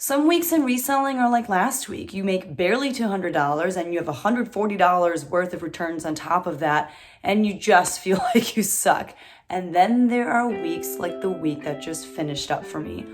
Some weeks in reselling are like last week. You make barely $200 and you have $140 worth of returns on top of that, and you just feel like you suck. And then there are weeks like the week that just finished up for me.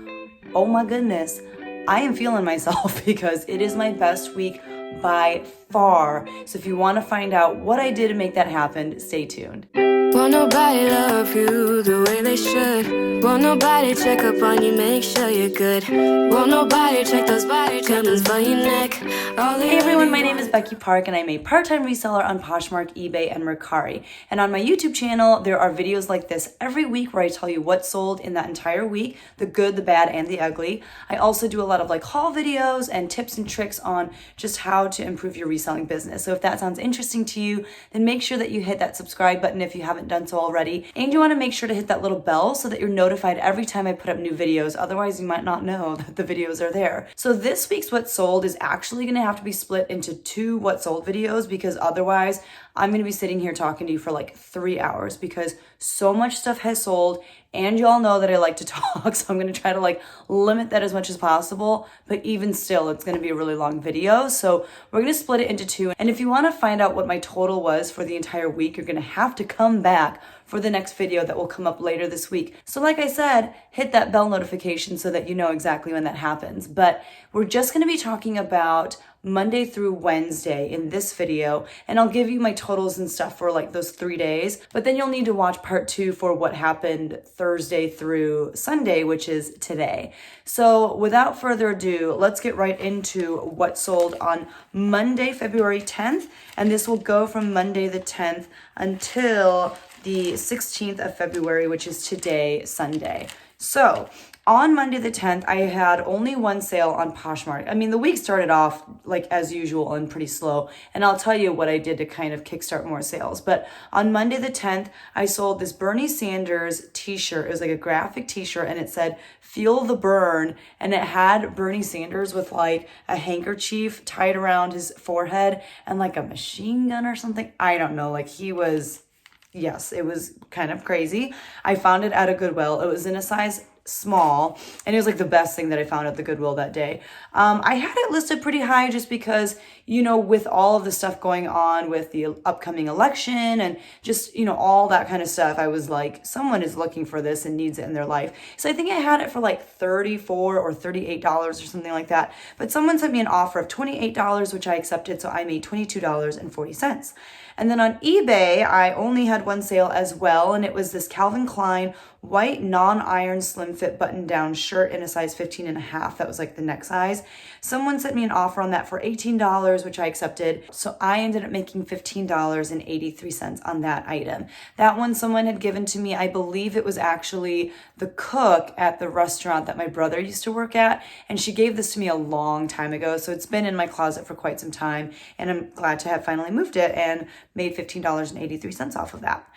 Oh my goodness, I am feeling myself because it is my best week by far. So if you want to find out what I did to make that happen, stay tuned. Won't nobody love you the way they should. Won't nobody check up on you, make sure you're good. Won't nobody check those body tremors for your neck. Hey everyone, my name is Becky Park and I'm a part-time reseller on Poshmark, eBay, and Mercari. And on my YouTube channel, there are videos like this every week where I tell you what sold in that entire week, the good, the bad, and the ugly. I also do a lot of like haul videos and tips and tricks on just how to improve your reselling business. So if that sounds interesting to you, then make sure that you hit that subscribe button if you haven't done so already. And you want to make sure to hit that little bell so that you're notified every time I put up new videos. Otherwise, you might not know that the videos are there. So this week's What Sold is actually going to have to be split into two What Sold videos because otherwise I'm going to be sitting here talking to you for like 3 hours because so much stuff has sold and you all know that I like to talk. So I'm going to try to like limit that as much as possible. But even still, it's going to be a really long video. So we're going to split it into two. And if you want to find out what my total was for the entire week, you're going to have to come back for the next video that will come up later this week. So like I said, hit that bell notification so that you know exactly when that happens. But we're just going to be talking about Monday through Wednesday in this video, and I'll give you my totals and stuff for like those 3 days, but then you'll need to watch part 2 for what happened Thursday through Sunday, which is today. So without further ado, let's get right into what sold on Monday, February 10th, and this will go from Monday the 10th until the 16th of February, which is today, Sunday. So on Monday the 10th, I had only one sale on Poshmark. I mean, the week started off like as usual and pretty slow. And I'll tell you what I did to kind of kickstart more sales. But on Monday the 10th, I sold this Bernie Sanders t-shirt. It was like a graphic t-shirt and it said, "Feel the burn." And it had Bernie Sanders with like a handkerchief tied around his forehead and like a machine gun or something. I don't know. Like he was, yes, it was kind of crazy. I found it at a Goodwill. It was in a size small and it was like the best thing that I found at the Goodwill that day. I had it listed pretty high just because, you know, with all of the stuff going on with the upcoming election and just, you know, all that kind of stuff, I was like, someone is looking for this and needs it in their life. So I think I had it for like $34 or $38 or something like that. But someone sent me an offer of $28, which I accepted. So I made $22.40. And then on eBay, I only had one sale as well. And it was this Calvin Klein white non-iron slim fit button-down shirt in a size 15.5. That was like the next size. Someone sent me an offer on that for $18, which I accepted. So I ended up making $15.83 on that item. That one someone had given to me. I believe it was actually the cook at the restaurant that my brother used to work at. And she gave this to me a long time ago. So it's been in my closet for quite some time. And I'm glad to have finally moved it and made $15.83 off of that.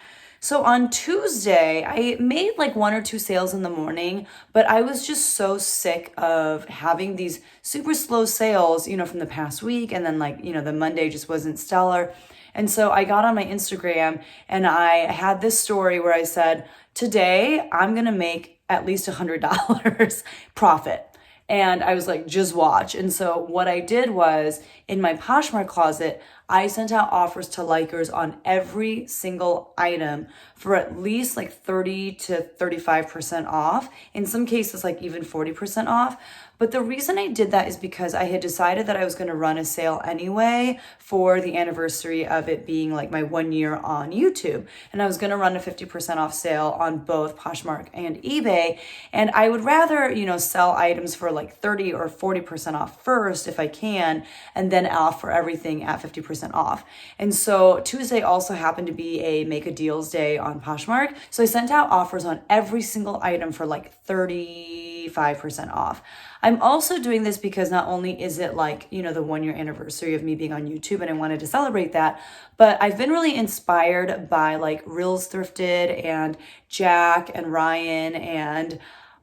So on Tuesday, I made like 1 or 2 sales in the morning, but I was just so sick of having these super slow sales, you know, from the past week. And then like, you know, the Monday just wasn't stellar. And so I got on my Instagram and I had this story where I said, today I'm going to make at least $100 profit. And I was like, just watch. And so what I did was in my Poshmark closet, I sent out offers to likers on every single item for at least like 30 to 35% off. In some cases, like even 40% off. But the reason I did that is because I had decided that I was going to run a sale anyway for the anniversary of it being like my 1 year on YouTube. And I was going to run a 50% off sale on both Poshmark and eBay. And I would rather, you know, sell items for like 30 or 40% off first if I can, and then offer everything at 50% off. And so Tuesday also happened to be a make a deals day on Poshmark. So I sent out offers on every single item for like 35% off. I'm also doing this because not only is it like, you know, the 1 year anniversary of me being on YouTube and I wanted to celebrate that, but I've been really inspired by like Reels Thrifted and Jack and Ryan and,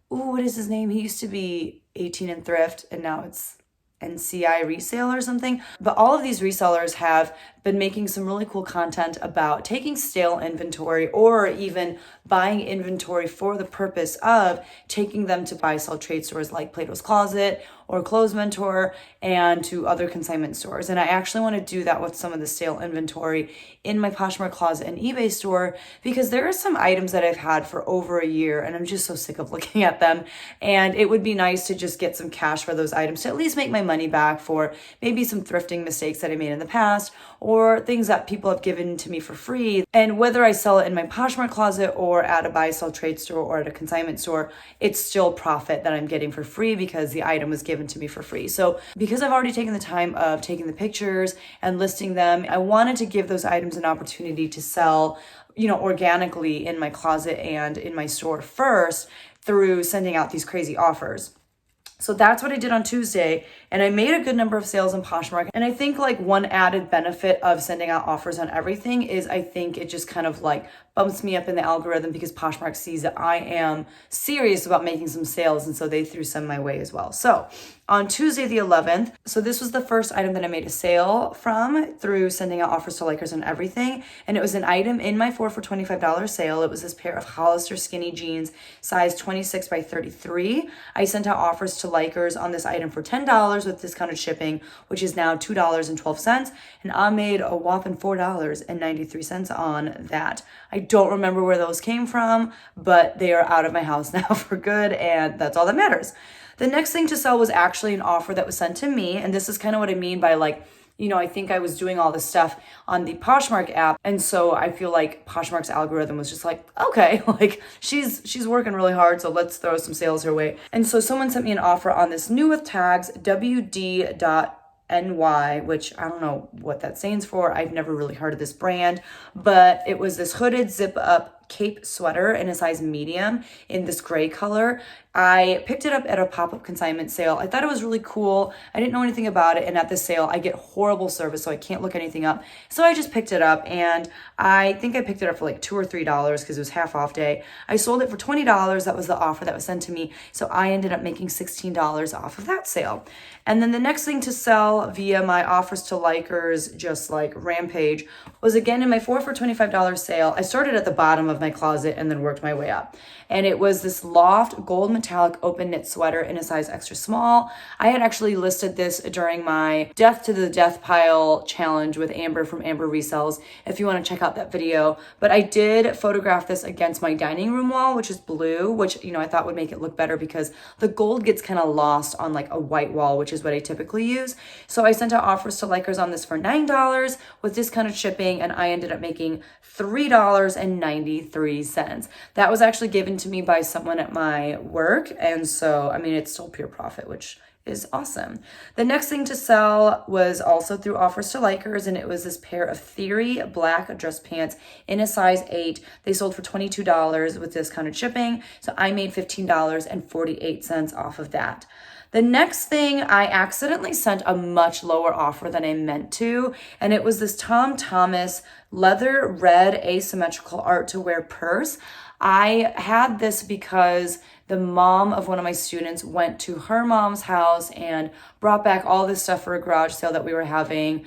what is his name? He used to be 18 and Thrift and now it's NCI Resale or something. But all of these resellers have been making some really cool content about taking stale inventory or even buying inventory for the purpose of taking them to buy sell trade stores like Plato's Closet or Clothes Mentor and to other consignment stores. And I actually want to do that with some of the stale inventory in my Poshmark Closet and eBay store because there are some items that I've had for over a year and I'm just so sick of looking at them. And it would be nice to just get some cash for those items to at least make my money back for maybe some thrifting mistakes that I made in the past or things that people have given to me for free. And whether I sell it in my Poshmark Closet or at a buy sell trade store or at a consignment store, it's still profit that I'm getting for free because the item was given to me for free. So because I've already taken the time of taking the pictures and listing them, I wanted to give those items an opportunity to sell, organically in my closet and in my store first through sending out these crazy offers. So that's what I did on Tuesday, and I made a good number of sales in Poshmark. And I think like one added benefit of sending out offers on everything is I think it just kind of like bumps me up in the algorithm because Poshmark sees that I am serious about making some sales, and so they threw some my way as well. So on Tuesday the 11th, so this was the first item that I made a sale from through sending out offers to likers on everything, and it was an item in my 4 for $25 sale. It was this pair of Hollister skinny jeans, size 26 by 33. I sent out offers to likers on this item for $10 with discounted shipping, which is now $2.12, and I made a whopping $4.93 on that. I don't remember where those came from, but they are out of my house now for good, and that's all that matters. The next thing to sell was actually an offer that was sent to me, and this is kind of what I mean by I think I was doing all this stuff on the Poshmark app, and so I feel like Poshmark's algorithm was just like, okay, she's working really hard, so let's throw some sales her way. And so someone sent me an offer on this new with tags WD.NY, which I don't know what that stands for. I've never really heard of this brand, but it was this hooded zip up cape sweater in a size medium in this gray color. I picked it up at a pop-up consignment sale. I thought it was really cool. I didn't know anything about it, and at the sale I get horrible service, so I can't look anything up. So I just picked it up, and I think I picked it up for like $2 or $3 because it was half off day. I sold it for $20. That was the offer that was sent to me, so I ended up making $16 off of that sale. And then the next thing to sell via my offers to likers, just like Rampage, was again in my 4 for $25 sale. I started at the bottom of my closet and then worked my way up. And it was this Loft gold metallic open knit sweater in a size extra small. I had actually listed this during my Death to the Death Pile challenge with Amber from Amber Resells, if you want to check out that video. But I did photograph this against my dining room wall, which is blue, which, I thought would make it look better because the gold gets kind of lost on like a white wall, which is what I typically use. So I sent out offers to likers on this for $9 with discounted shipping, and I ended up making $3.93. That was actually given to me by someone at my work, and so it's still pure profit, which is awesome. The next thing to sell was also through offers to likers, and it was this pair of Theory black dress pants in a size 8. They sold for $22 with discounted shipping, so I made $15.48 off of that. The next thing, I accidentally sent a much lower offer than I meant to, and it was this Tom Thomas leather red asymmetrical art to wear purse. I had this because the mom of one of my students went to her mom's house and brought back all this stuff for a garage sale that we were having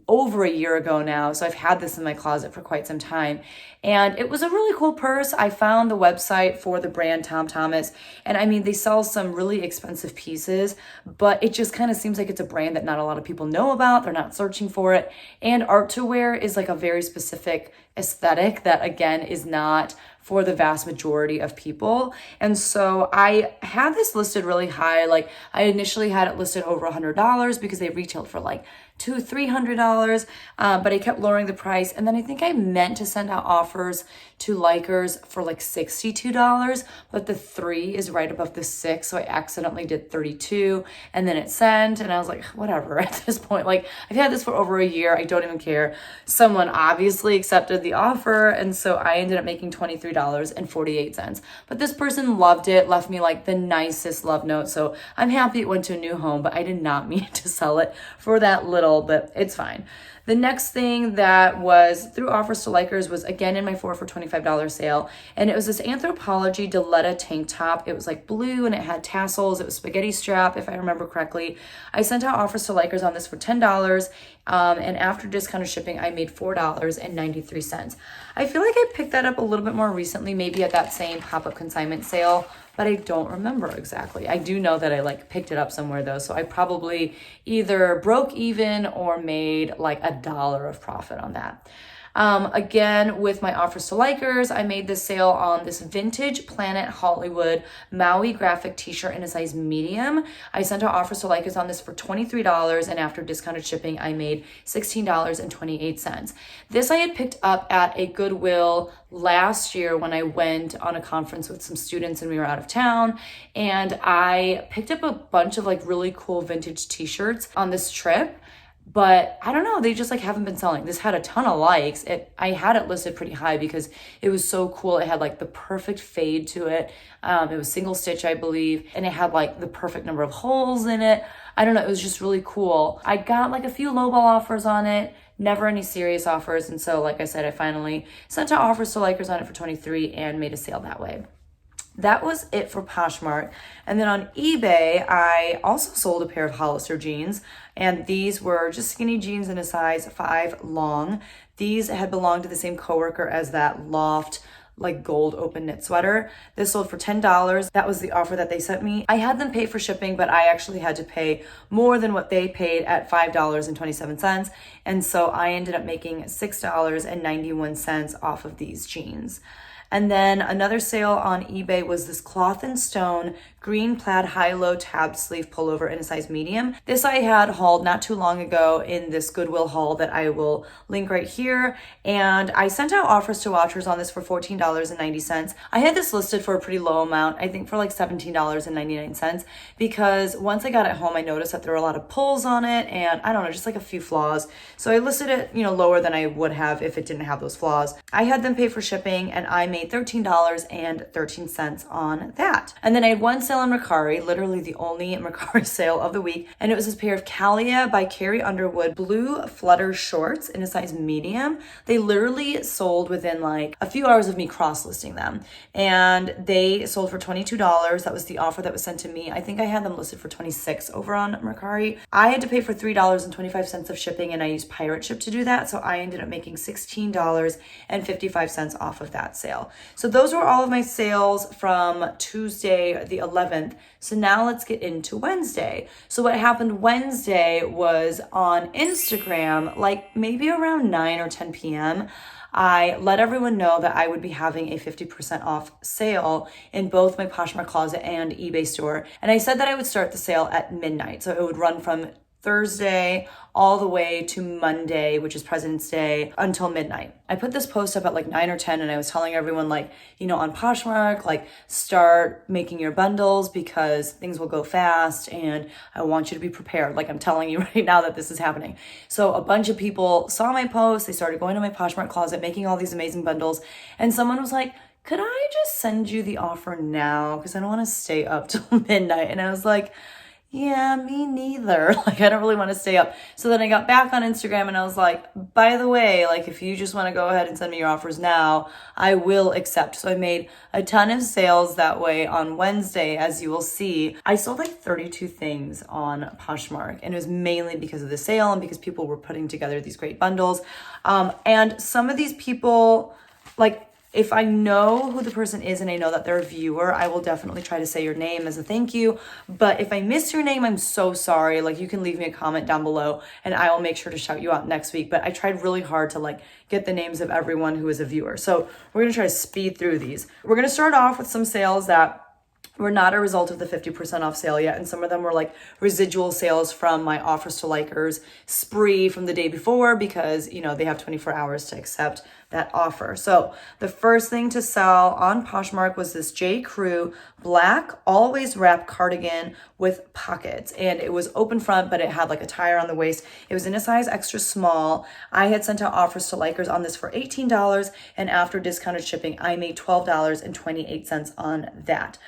over a year ago now. So I've had this in my closet for quite some time. And it was a really cool purse. I found the website for the brand Tom Thomas. And they sell some really expensive pieces, but it just kind of seems like it's a brand that not a lot of people know about. They're not searching for it. And art to wear is like a very specific aesthetic that, again, is not for the vast majority of people. And so I had this listed really high. Like I initially had it listed over $100 because they retailed for like $200-$300, but I kept lowering the price. And then I think I meant to send out offers to likers for like $62, but the 3 is right above the 6, so I accidentally did 32, and then it sent, and I was like, whatever. At this point, like I've had this for over a year, I don't even care. Someone obviously accepted the offer, and so I ended up making $23.48. But this person loved it, left me like the nicest love note, so I'm happy it went to a new home, but I did not mean to sell it for that little, but it's fine. The next thing that was through Offers to Likers was again in my 4 for $25 sale. And it was this Anthropologie Diletta tank top. It was like blue and it had tassels. It was spaghetti strap, if I remember correctly. I sent out Offers to Likers on this for $10. And after discounted shipping, I made $4.93. I feel like I picked that up a little bit more recently, maybe at that same pop-up consignment sale, but I don't remember exactly. I do know that I like picked it up somewhere though, so I probably either broke even or made like $1 of profit on that. Again, with my Offers to Likers, I made this sale on this vintage Planet Hollywood Maui graphic t-shirt in a size medium. I sent out Offers to Likers on this for $23, and after discounted shipping, I made $16.28. This I had picked up at a Goodwill last year when I went on a conference with some students and we were out of town, and I picked up a bunch of like really cool vintage t-shirts on this trip. But I don't know, they just like haven't been selling. This had a ton of likes. I had it listed pretty high because it was so cool. It had like the perfect fade to it. It was single stitch, I believe, and it had like the perfect number of holes in it. I don't know, it was just really cool. I got like a few lowball offers on it, never any serious offers. And so like I said, I finally sent out Offers to Likers on it for $23 and made a sale that way. That was it for Poshmark. And then on eBay, I also sold a pair of Hollister jeans. And these were just skinny jeans in a size 5 long. These had belonged to the same coworker as that loft, like gold open knit sweater. This sold for $10. That was the offer that they sent me. I had them pay for shipping, but I actually had to pay more than what they paid at $5.27. And so I ended up making $6.91 off of these jeans. And then another sale on eBay was this Cloth and Stone green plaid high-low tab sleeve pullover in a size medium. This I had hauled not too long ago in this Goodwill haul that I will link right here. And I sent out Offers to Watchers on this for $14.90. I had this listed for a pretty low amount, I think for like $17.99, because once I got it home, I noticed that there were a lot of pulls on it and I don't know, just like a few flaws. So I listed it, lower than I would have if it didn't have those flaws. I had them pay for shipping and I made $13.13 on that. And then I had one sale on Mercari, literally the only Mercari sale of the week. And it was this pair of Calia by Carrie Underwood blue flutter shorts in a size medium. They literally sold within like a few hours of me cross-listing them. And they sold for $22. That was the offer that was sent to me. I think I had them listed for $26 over on Mercari. I had to pay for $3.25 of shipping and I used Pirate Ship to do that. So I ended up making $16.55 off of that sale. So those were all of my sales from Tuesday, the 11th. So now let's get into Wednesday. So what happened Wednesday was on Instagram, like maybe around 9 or 10 p.m., I let everyone know that I would be having a 50% off sale in both my Poshmark closet and eBay store. And I said that I would start the sale at midnight. So it would run from Thursday all the way to Monday, which is President's Day, until midnight. I put this post up at like 9 or 10 and I was telling everyone like, on Poshmark, like start making your bundles because things will go fast and I want you to be prepared. Like I'm telling you right now that this is happening. So a bunch of people saw my post. They started going to my Poshmark closet, making all these amazing bundles. And someone was like, could I just send you the offer now? Because I don't want to stay up till midnight. And I was like, yeah, me neither. Like, I don't really want to stay up. So then I got back on Instagram and I was like, by the way, like if you just want to go ahead and send me your offers now, I will accept. So I made a ton of sales that way on Wednesday, as you will see. I sold like 32 things on Poshmark and it was mainly because of the sale and because people were putting together these great bundles. And some of these people, like, if I know who the person is and I know that they're a viewer, I will definitely try to say your name as a thank you. But if I miss your name, I'm so sorry. Like you can leave me a comment down below and I will make sure to shout you out next week. But I tried really hard to like get the names of everyone who is a viewer. So we're going to try to speed through these. We're going to start off with some sales that were not a result of the 50% off sale yet. And some of them were like residual sales from my Offers to Likers spree from the day before because, they have 24 hours to accept that offer. So the first thing to sell on Poshmark was this J. Crew black always wrap cardigan with pockets. And it was open front, but it had like a tire on the waist. It was in a size extra small. I had sent out Offers to Likers on this for $18. And after discounted shipping, I made $12.28 on that.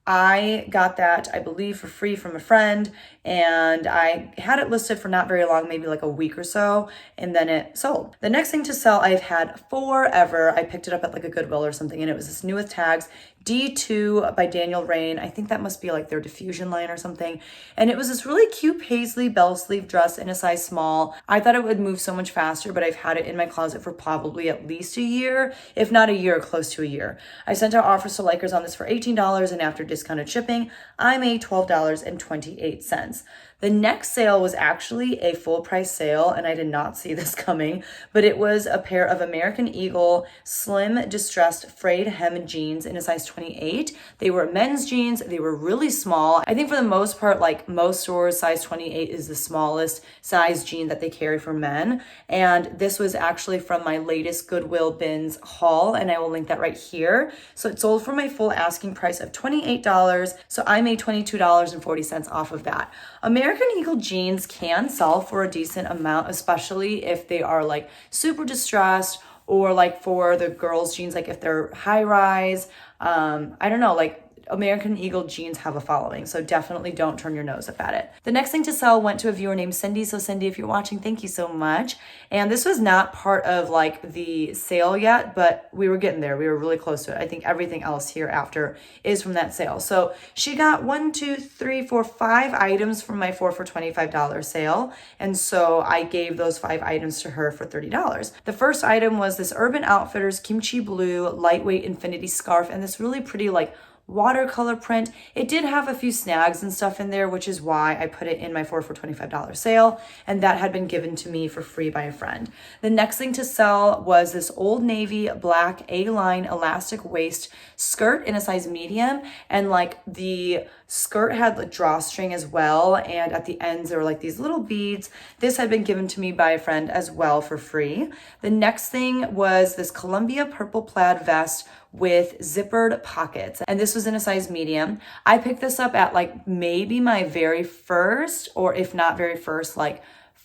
I got that, I believe, for free from a friend, and I had it listed for not very long, maybe like a week or so, and then it sold. The next thing to sell I've had forever. I picked it up at like a Goodwill or something, and it was this New With Tags D2 by Daniel Rain. I think that must be like their diffusion line or something. And it was this really cute paisley bell sleeve dress in a size small. I thought it would move so much faster, but I've had it in my closet for probably at least a year, if not a year, close to a year. I sent out offers to likers on this for $18, and after discounted shipping, I made $12.28. The next sale was actually a full price sale, and I did not see this coming, but it was a pair of American Eagle slim distressed frayed hem jeans in a size 28. They were men's jeans. They were really small. I think for the most part, like most stores, size 28 is the smallest size jean that they carry for men. And this was actually from my latest Goodwill bins haul, and I will link that right here. So it sold for my full asking price of $28. So I made $22.40 off of that. American Eagle jeans can sell for a decent amount, especially if they are like super distressed, or like for the girls jeans, like if they're high rise. I don't know, like American Eagle jeans have a following, so definitely don't turn your nose up at it. The next thing to sell went to a viewer named Cindy. So Cindy, if you're watching, thank you so much. And this was not part of like the sale yet, but we were getting there. We were really close to it. I think everything else here after is from that sale. So she got 5 items from my 4 for $25 sale. And so I gave those 5 items to her for $30. The first item was this Urban Outfitters kimchi blue lightweight infinity scarf, and this really pretty like watercolor print. It did have a few snags and stuff in there, which is why I put it in my 4 for $25 sale, and that had been given to me for free by a friend. The next thing to sell was this Old Navy black A-line elastic waist skirt in a size medium, and like the skirt had the drawstring as well, and at the ends there were like these little beads. This had been given to me by a friend as well for free. The next thing was this Columbia purple plaid vest with zippered pockets, and this was in a size medium. I picked this up at like maybe my very first, or if not very first, like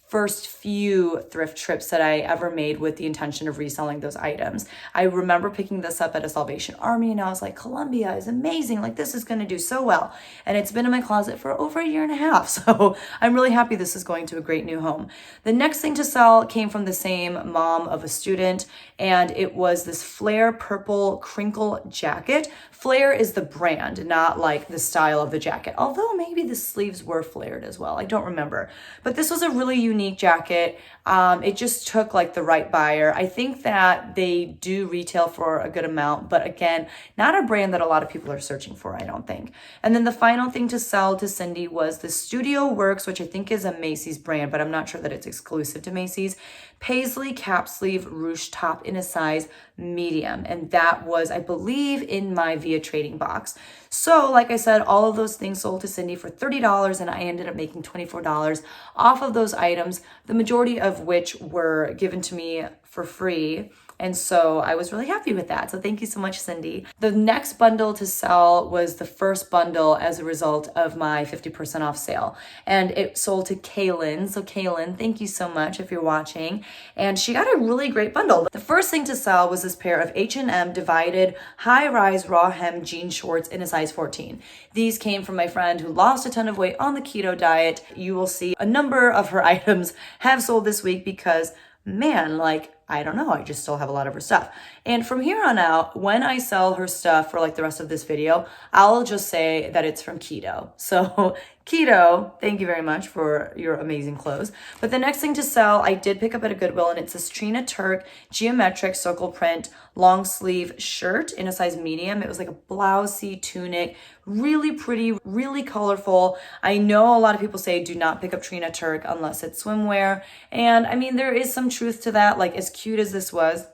first few thrift trips that I ever made with the intention of reselling those items. I remember picking this up at a Salvation Army, and I was like, Columbia is amazing. Like, this is going to do so well. And it's been in my closet for over a year and a half. So I'm really happy this is going to a great new home. The next thing to sell came from the same mom of a student, and it was this flare purple crinkle jacket. Flare is the brand, not like the style of the jacket. Although maybe the sleeves were flared as well. I don't remember. But this was a really unique jacket. It just took like the right buyer. I think that they do retail for a good amount, but again, not a brand that a lot of people are searching for, I don't think. And then the final thing to sell to Cindy was the Studio Works, which I think is a Macy's brand, but I'm not sure that it's exclusive to Macy's. Paisley cap sleeve ruche top in a size medium. And that was, I believe, in my Via trading box. So like I said, all of those things sold to Cindy for $30, and I ended up making $24 off of those items, the majority of which were given to me for free. And so I was really happy with that. So thank you so much, Cindy. The next bundle to sell was the first bundle as a result of my 50% off sale. And it sold to Kaylin. So Kaylin, thank you so much if you're watching. And she got a really great bundle. The first thing to sell was this pair of H&M divided high-rise raw hem jean shorts in a size 14. These came from my friend who lost a ton of weight on the keto diet. You will see a number of her items have sold this week because, man, like, I don't know, I just still have a lot of her stuff. And from here on out, when I sell her stuff for like the rest of this video, I'll just say that it's from Keto. So Keto, thank you very much for your amazing clothes. But the next thing to sell, I did pick up at a Goodwill, and it's this Trina Turk geometric circle print long sleeve shirt in a size medium. It was like a blousey tunic, really pretty, really colorful. I know a lot of people say do not pick up Trina Turk unless it's swimwear. And I mean, there is some truth to that. Like, as cute as this was,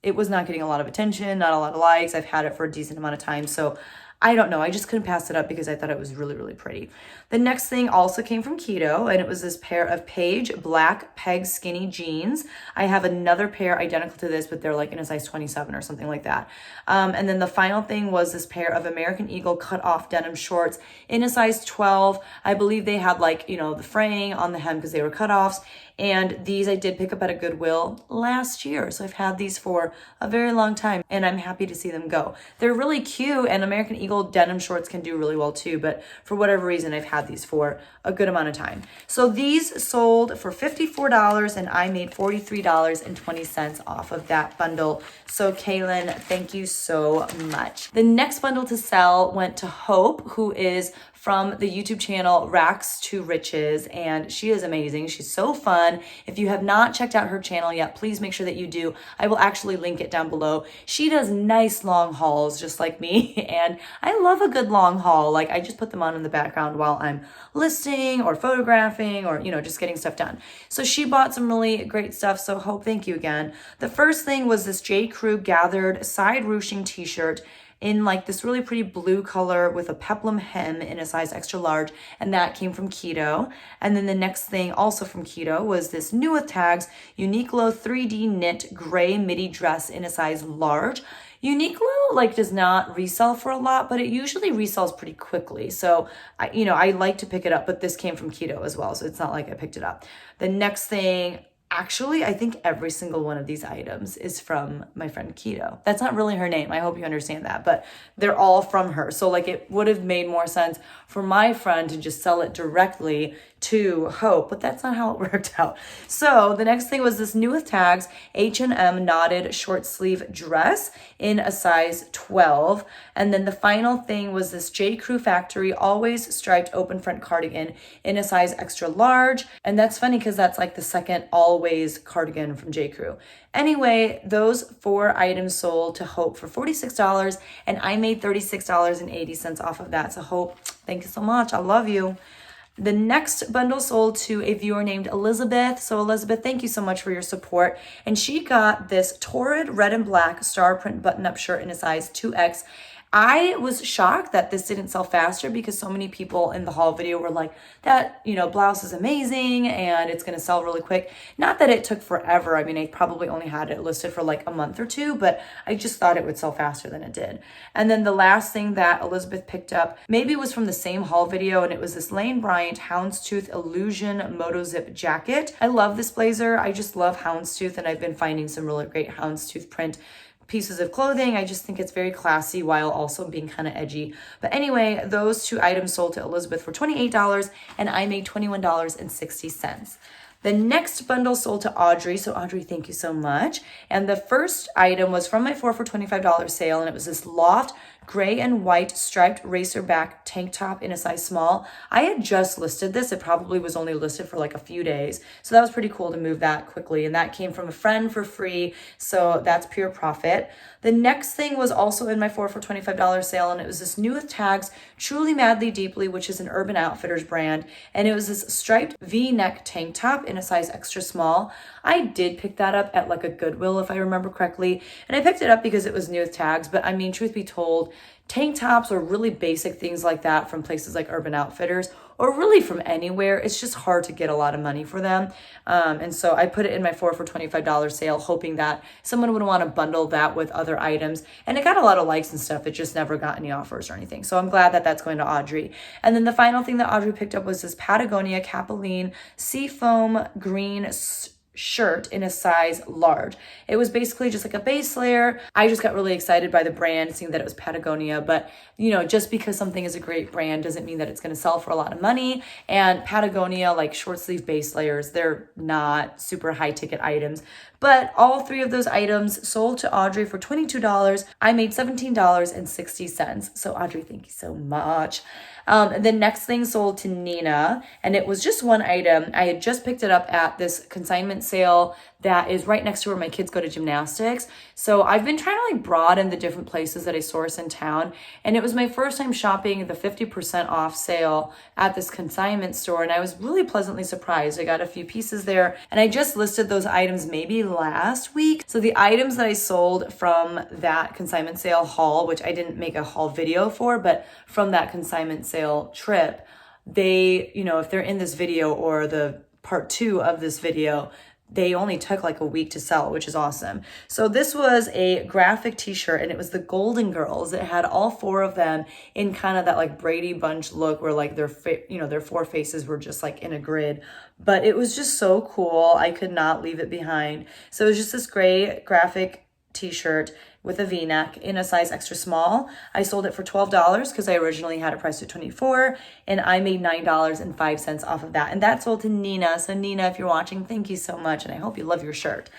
it was not getting a lot of attention, not a lot of likes. I've had it for a decent amount of time. So I don't know. I just couldn't pass it up because I thought it was really, really pretty. The next thing also came from Keto, and it was this pair of Paige black peg skinny jeans. I have another pair identical to this, but they're like in a size 27 or something like that. And then the final thing was this pair of American Eagle cut off denim shorts in a size 12. I believe they had like, you know, the fraying on the hem because they were cutoffs. And these I did pick up at a Goodwill last year. So I've had these for a very long time, and I'm happy to see them go. They're really cute, and American Eagle Eagle denim shorts can do really well too, but for whatever reason, I've had these for a good amount of time. So these sold for $54 and I made $43.20 off of that bundle. So Kaylin, thank you so much. The next bundle to sell went to Hope, who is from the YouTube channel Racks to Riches, and she is amazing. She's so fun. If you have not checked out her channel yet, please make sure that you do. I will actually link it down below. She does nice long hauls just like me, and I love a good long haul. Like, I just put them on in the background while I'm listing or photographing or, you know, just getting stuff done. So she bought some really great stuff, so Hope, thank you again. The first thing was this J. Crew gathered side ruching t-shirt in like this really pretty blue color with a peplum hem in a size extra large, and that came from Keto. And then the next thing also from Keto was this new with tags Uniqlo 3D knit gray midi dress in a size large. Uniqlo like does not resell for a lot, but it usually resells pretty quickly. So I like to pick it up, but this came from Keto as well, so it's not like I picked it up. The next thing, actually, I think every single one of these items is from my friend Keto. That's not really her name. I hope you understand that, but they're all from her. So like it would have made more sense for my friend to just sell it directly to Hope, but that's not how it worked out. So the next thing was this new with tags H&M knotted short sleeve dress in a size 12. And then the final thing was this J. Crew Factory always striped open front cardigan in a size extra large. And that's funny because that's like the second always cardigan from J. Crew. Anyway, those 4 items sold to Hope for $46 and I made $36.80 off of that. So Hope, thank you so much. I love you. The next bundle sold to a viewer named Elizabeth. So Elizabeth, thank you so much for your support. And she got this torrid red and black star print button-up shirt in a size 2X. I was shocked that this didn't sell faster because so many people in the haul video were like, that, blouse is amazing and it's going to sell really quick. Not that it took forever. I mean, I probably only had it listed for like a month or two, but I just thought it would sell faster than it did. And then the last thing that Elizabeth picked up maybe was from the same haul video, and it was this Lane Bryant Houndstooth Illusion Moto Zip jacket. I love this blazer. I just love houndstooth, and I've been finding some really great houndstooth print pieces of clothing. I just think it's very classy while also being kind of edgy. But anyway, those 2 items sold to Elizabeth for $28 and I made $21.60. The next bundle sold to Audrey. So Audrey, thank you so much. And the first item was from my 4 for $25 sale, and it was this Loft gray and white striped racerback tank top in a size small. I had just listed this. It probably was only listed for like a few days. So that was pretty cool to move that quickly. And that came from a friend for free. So that's pure profit. The next thing was also in my 4 for $25 sale, and it was this new with tags Truly Madly Deeply, which is an Urban Outfitters brand. And it was this striped V-neck tank top in a size extra small. I did pick that up at like a Goodwill, if I remember correctly. And I picked it up because it was new with tags. But I mean, truth be told, tank tops or really basic things like that from places like Urban Outfitters or really from anywhere, it's just hard to get a lot of money for them. And so I put it in my 4 for $25 sale, hoping that someone would want to bundle that with other items. And it got a lot of likes and stuff. It just never got any offers or anything. So I'm glad that that's going to Audrey. And then the final thing that Audrey picked up was this Patagonia Capilene Seafoam Green shirt in a size large. It was basically just like a base layer. I just got really excited by the brand, seeing that it was Patagonia, but just because something is a great brand doesn't mean that it's going to sell for a lot of money. And Patagonia, like short sleeve base layers, they're not super high ticket items. But all 3 of those items sold to Audrey for $22. I made $17.60. So Audrey, thank you so much. The next thing sold to Nina, and it was just 1 item. I had just picked it up at this consignment sale that is right next to where my kids go to gymnastics. So I've been trying to like broaden the different places that I source in town. And it was my first time shopping the 50% off sale at this consignment store. And I was really pleasantly surprised. I got a few pieces there, and I just listed those items maybe last week. So the items that I sold from that consignment sale haul, which I didn't make a haul video for, but from that consignment sale trip, they, if they're in this video or the part 2 of this video, they only took like a week to sell, which is awesome. So this was a graphic t-shirt, and it was the Golden Girls. It had all 4 of them in kind of that like Brady Bunch look where like their 4 faces were just like in a grid. But it was just so cool. I could not leave it behind. So it was just this gray graphic t-shirt, with a v-neck in a size extra small. I sold it for $12 because I originally had it priced at $24, and I made $9.05 off of that. And that sold to Nina. So Nina, if you're watching, thank you so much, and I hope you love your shirt.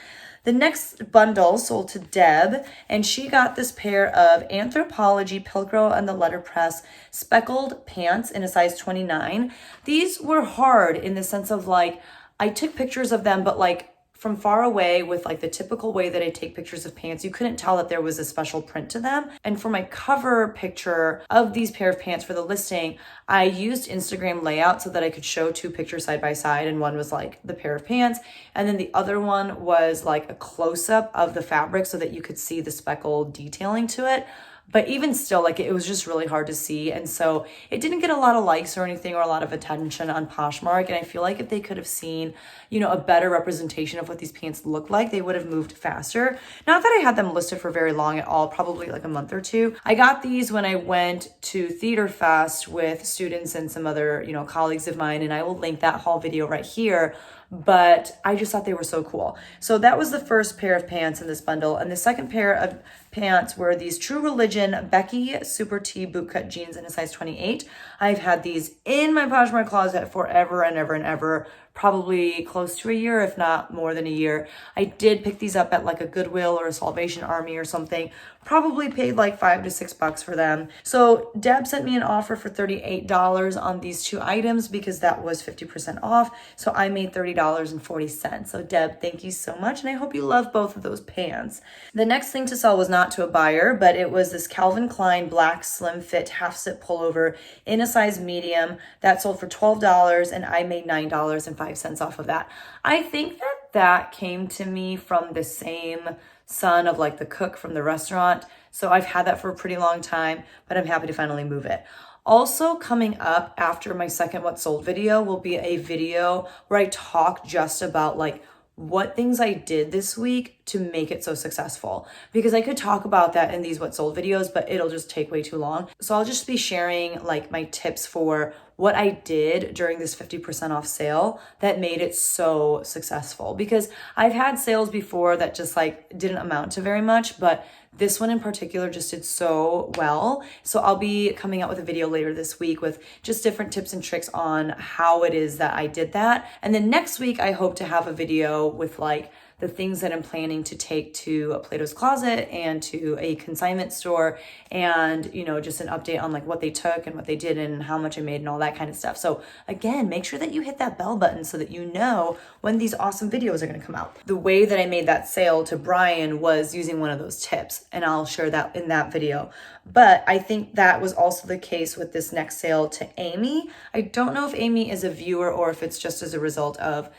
The next bundle sold to Deb, and she got this pair of Anthropologie Pilcro and the letterpress speckled pants in a size 29. These were hard in the sense of like, I took pictures of them, but like from far away with like the typical way that I take pictures of pants, you couldn't tell that there was a special print to them. And for my cover picture of these pair of pants for the listing, I used Instagram layout so that I could show two pictures side by side. And one was like the pair of pants, and then the other one was like a close-up of the fabric so that you could see the speckled detailing to it. But even still, like it was just really hard to see. And so it didn't get a lot of likes or anything or a lot of attention on Poshmark. And I feel like if they could have seen, a better representation of what these pants look like, they would have moved faster. Not that I had them listed for very long at all, probably like a month or two. I got these when I went to Theater Fest with students and some other, colleagues of mine. And I will link that haul video right here. But I just thought they were so cool. So that was the first pair of pants in this bundle. And the second pair of pants were these True Religion Becky Super T bootcut jeans in a size 28. I've had these in my Poshmark closet forever and ever and ever, probably close to a year, if not more than a year. I did pick these up at like a Goodwill or a Salvation Army or something. Probably paid like $5 to $6 for them. So Deb sent me an offer for $38 on these two items because that was 50% off. So I made $30.40. So Deb, thank you so much. And I hope you love both of those pants. The next thing to sell was not to a buyer, but it was this Calvin Klein black slim fit half zip pullover in a size medium that sold for $12, and I made $9.05 off of that. I think that came to me from the same son of like the cook from the restaurant. So I've had that for a pretty long time, but I'm happy to finally move it. Also coming up after my second What Sold video will be a video where I talk just about like what things I did this week to make it so successful, because I could talk about that in these What Sold videos, but it'll just take way too long. So I'll just be sharing like my tips for what I did during this 50% off sale that made it so successful, because I've had sales before that just like didn't amount to very much, but this one in particular just did so well. So I'll be coming out with a video later this week with just different tips and tricks on how it is that I did that. And then next week, I hope to have a video with like the things that I'm planning to take to a Plato's Closet and to a consignment store, and, just an update on like what they took and what they did and how much I made and all that kind of stuff. So again, make sure that you hit that bell button so that you know when these awesome videos are going to come out. The way that I made that sale to Brian was using one of those tips, and I'll share that in that video. But I think that was also the case with this next sale to Amy. I don't know if Amy is a viewer or if it's just as a result of,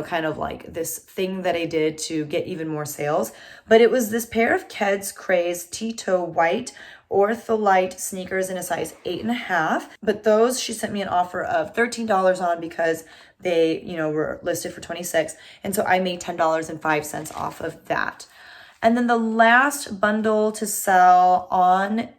kind of like this thing that I did to get even more sales. But it was this pair of Keds Craze T-toe white Ortholite sneakers in a size 8.5. But those she sent me an offer of $13 on because they, were listed for $26. And so I made $10.05 off of that. And then the last bundle to sell on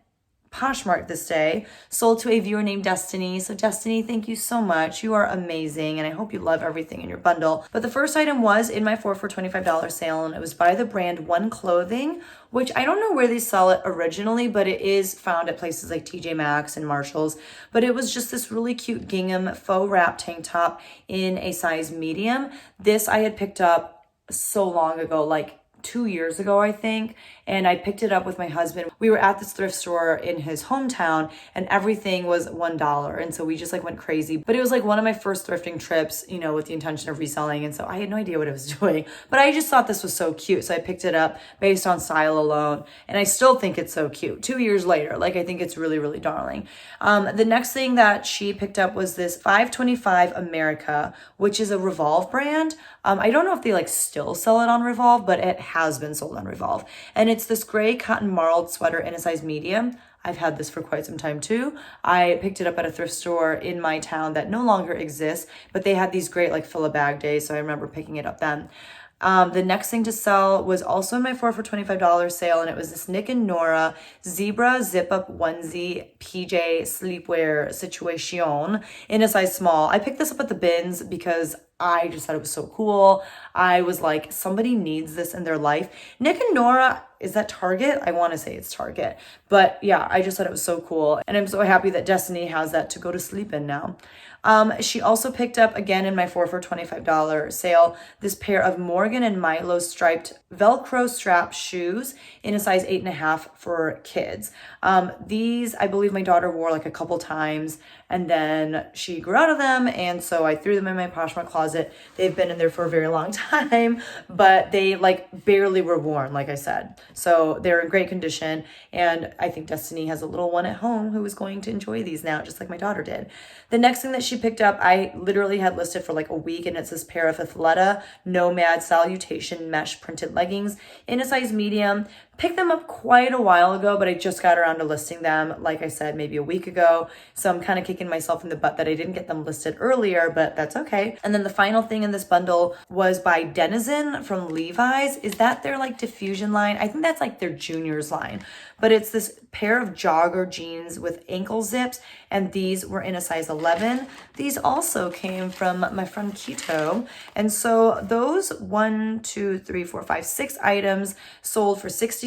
Poshmark this day sold to a viewer named Destiny. So Destiny, thank you so much. You are amazing, and I hope you love everything in your bundle. But the first item was in my 4 for $25 sale, and it was by the brand One Clothing, which I don't know where they sell it originally, but it is found at places like TJ Maxx and Marshall's. But it was just this really cute gingham faux wrap tank top in a size medium. This I had picked up so long ago, like 2 years ago, I think, and I picked it up with my husband. We were at this thrift store in his hometown, and everything was $1, and so we just like went crazy. But it was like one of my first thrifting trips, with the intention of reselling, and so I had no idea what I was doing, but I just thought this was so cute, so I picked it up based on style alone, and I still think it's so cute 2 years later. Like, I think it's really, really darling. The next thing that she picked up was this 525 America, which is a Revolve brand. I don't know if they like still sell it on Revolve, but it has been sold on Revolve. And it's this gray cotton marled sweater in a size medium. I've had this for quite some time too. I picked it up at a thrift store in my town that no longer exists, but they had these great like fill a bag days, so I remember picking it up then. The next thing to sell was also in my 4 for $25 sale, and it was this Nick and Nora zebra zip up onesie PJ sleepwear situation in a size small. I picked this up at the bins because I just thought it was so cool. I was like, somebody needs this in their life. Nick and Nora, is that Target? I want to say it's Target. But yeah, I just thought it was so cool. And I'm so happy that Destiny has that to go to sleep in now. She also picked up, again in my 4 for $25 sale, this pair of Morgan and Milo striped Velcro strap shoes in a size 8.5 for kids. These, I believe my daughter wore like a couple times, and then she grew out of them, and so I threw them in my Poshmark closet. They've been in there for a very long time, but they like barely were worn, like I said. So they're in great condition, and I think Destiny has a little one at home who is going to enjoy these now, just like my daughter did. The next thing that she picked up, I literally had listed for like a week, and it's this pair of Athleta Nomad Salutation mesh printed leggings in a size medium. Picked them up quite a while ago, but I just got around to listing them, like I said, maybe a week ago. So I'm kind of kicking myself in the butt that I didn't get them listed earlier, but that's okay. And then the final thing in this bundle was by Denizen from Levi's. Is that their like diffusion line? I think that's like their juniors line, but it's this pair of jogger jeans with ankle zips, and these were in a size 11. These also came from my friend Keto, and so those 6 items sold for $66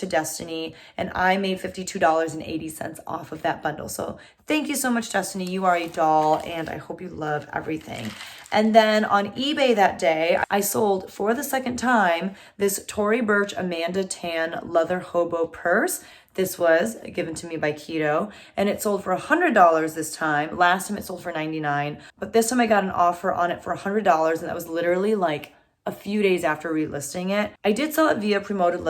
to Destiny, and I made $52.80 off of that bundle. So thank you so much, Destiny. You are a doll, and I hope you love everything. And then on eBay that day, I sold for the second time this Tory Burch Amanda Tan leather hobo purse. This was given to me by Keto, and it sold for $100 this time. Last time it sold for $99, but this time I got an offer on it for $100, and that was literally like a few days after relisting it. I did sell it via promoted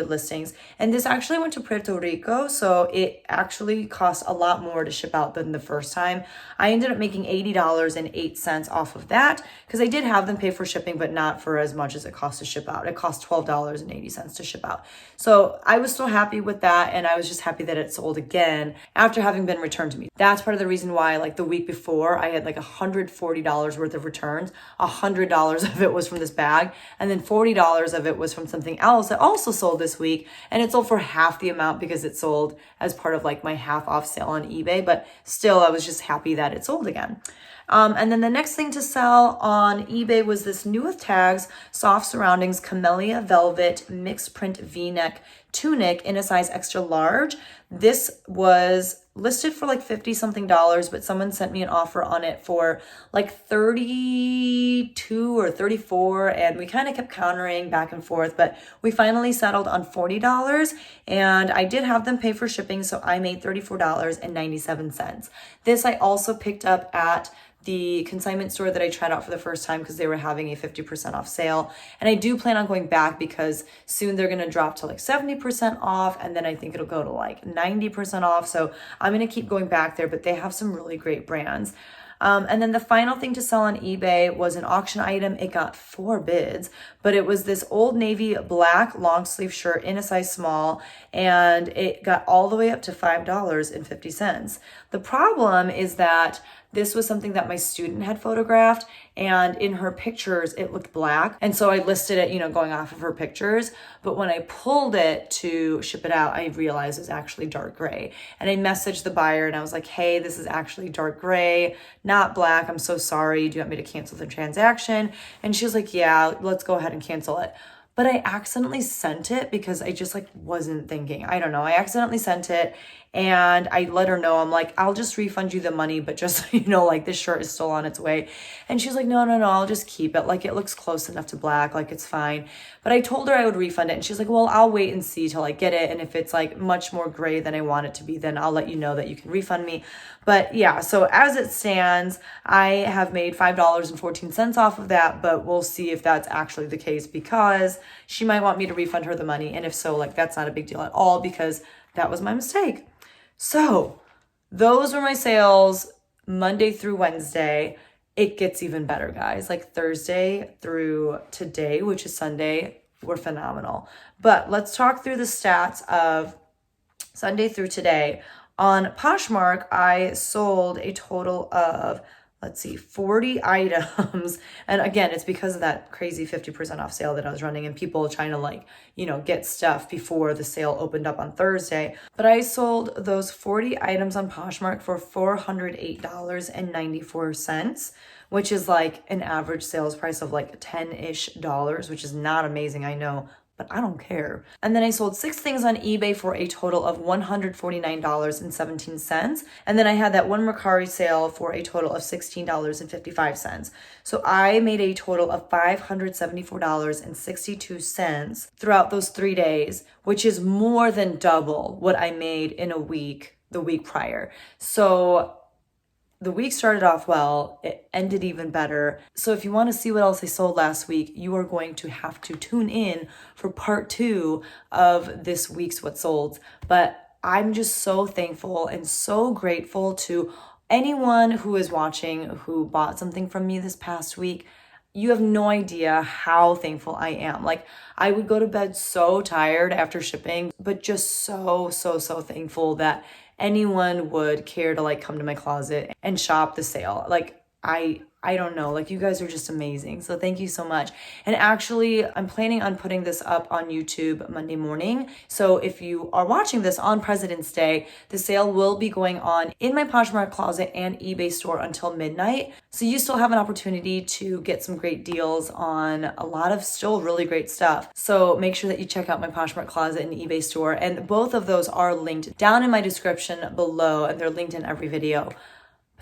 listings, and this actually went to Puerto Rico, so it actually cost a lot more to ship out than the first time. I ended up making $80.08 off of that because I did have them pay for shipping, but not for as much as it cost to ship out. It cost $12.80 to ship out. So I was still happy with that, and I was just happy that it sold again after having been returned to me. That's part of the reason why like the week before I had like $140 worth of returns. $100 of it was from this bag, and then $40 of it was from something else that also sold this week, and it sold for half the amount because it sold as part of like my half off sale on eBay, but still I was just happy that it sold again. And then the next thing to sell on eBay was this new with tags, soft surroundings, camellia velvet mixed print v-neck tunic in a size extra large. This was listed for like 50 something dollars, but someone sent me an offer on it for like 32 or 34, and we kind of kept countering back and forth, but we finally settled on $40, and I did have them pay for shipping, so I made $34.97. This I also picked up at the consignment store that I tried out for the first time because they were having a 50% off sale. And I do plan on going back because soon they're going to drop to like 70% off. And then I think it'll go to like 90% off. So I'm going to keep going back there, but they have some really great brands. And then the final thing to sell on eBay was an auction item. It got 4 bids, but it was this Old Navy black long sleeve shirt in a size small, and it got all the way up to $5.50. The problem is that this was something that my student had photographed, and in her pictures, it looked black. And so I listed it, going off of her pictures. But when I pulled it to ship it out, I realized it was actually dark gray. And I messaged the buyer and I was like, hey, this is actually dark gray, not black. I'm so sorry. Do you want me to cancel the transaction? And she was like, yeah, let's go ahead and cancel it. But I accidentally sent it because I just wasn't thinking. I don't know. I accidentally sent it, and I let her know, I'm like, I'll just refund you the money, but just so this shirt is still on its way. And she's like, no, I'll just keep it. It looks close enough to black. It's fine. But I told her I would refund it, and she's like, well, I'll wait and see till I get it. And if it's much more gray than I want it to be, then I'll let you know that you can refund me. But yeah, so as it stands, I have made $5.14 off of that, but we'll see if that's actually the case because she might want me to refund her the money. And if so, that's not a big deal at all because that was my mistake. So those were my sales Monday through Wednesday. It gets even better, guys. Thursday through today, which is Sunday, were phenomenal. But let's talk through the stats of Sunday through today. On Poshmark, I sold a total of let's see, 40 items. And again, it's because of that crazy 50% off sale that I was running and people trying to like, get stuff before the sale opened up on Thursday. But I sold those 40 items on Poshmark for $408.94, which is like an average sales price of like $10-ish, which is not amazing, I know, but I don't care. And then I sold 6 things on eBay for a total of $149.17. And then I had that one Mercari sale for a total of $16.55. So I made a total of $574.62 throughout those 3 days, which is more than double what I made in a week, the week prior. So the week started off well, it ended even better. So if you want to see what else I sold last week, you are going to have to tune in for part 2 of this week's What Sold. But I'm just so thankful and so grateful to anyone who is watching who bought something from me this past week. You have no idea how thankful I am. Like, I would go to bed so tired after shipping, but just so thankful that anyone would care to like come to my closet and shop the sale. Like, I don't know, like you guys are just amazing. So thank you so much. And actually, I'm planning on putting this up on YouTube Monday morning. So if you are watching this on President's Day, the sale will be going on in my Poshmark closet and eBay store until midnight. So you still have an opportunity to get some great deals on a lot of still really great stuff. So make sure that you check out my Poshmark closet and eBay store. And both of those are linked down in my description below, and they're linked in every video.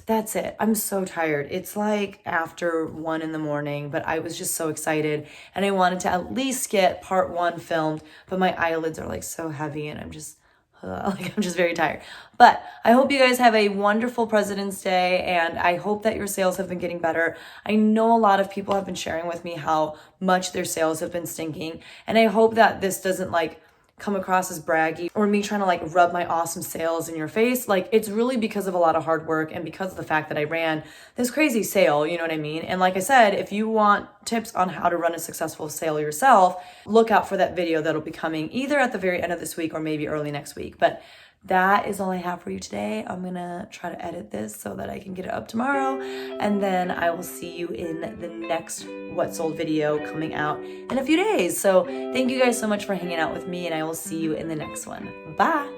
That's it. I'm so tired. It's like after 1 a.m, but I was just so excited and I wanted to at least get part 1 filmed, but my eyelids are like so heavy and I'm just very tired. But I hope you guys have a wonderful President's Day, and I hope that your sales have been getting better. I know a lot of people have been sharing with me how much their sales have been stinking, and I hope that this doesn't like come across as braggy or me trying to like rub my awesome sales in your face. Like, it's really because of a lot of hard work and because of the fact that I ran this crazy sale, you know what I mean? And like I said, if you want tips on how to run a successful sale yourself, look out for that video that'll be coming either at the very end of this week or maybe early next week. But that is all I have for you today. I'm gonna try to edit this so that I can get it up tomorrow, and then I will see you in the next What Sold video coming out in a few days. So thank you guys so much for hanging out with me, and I will see you in the next one. Bye.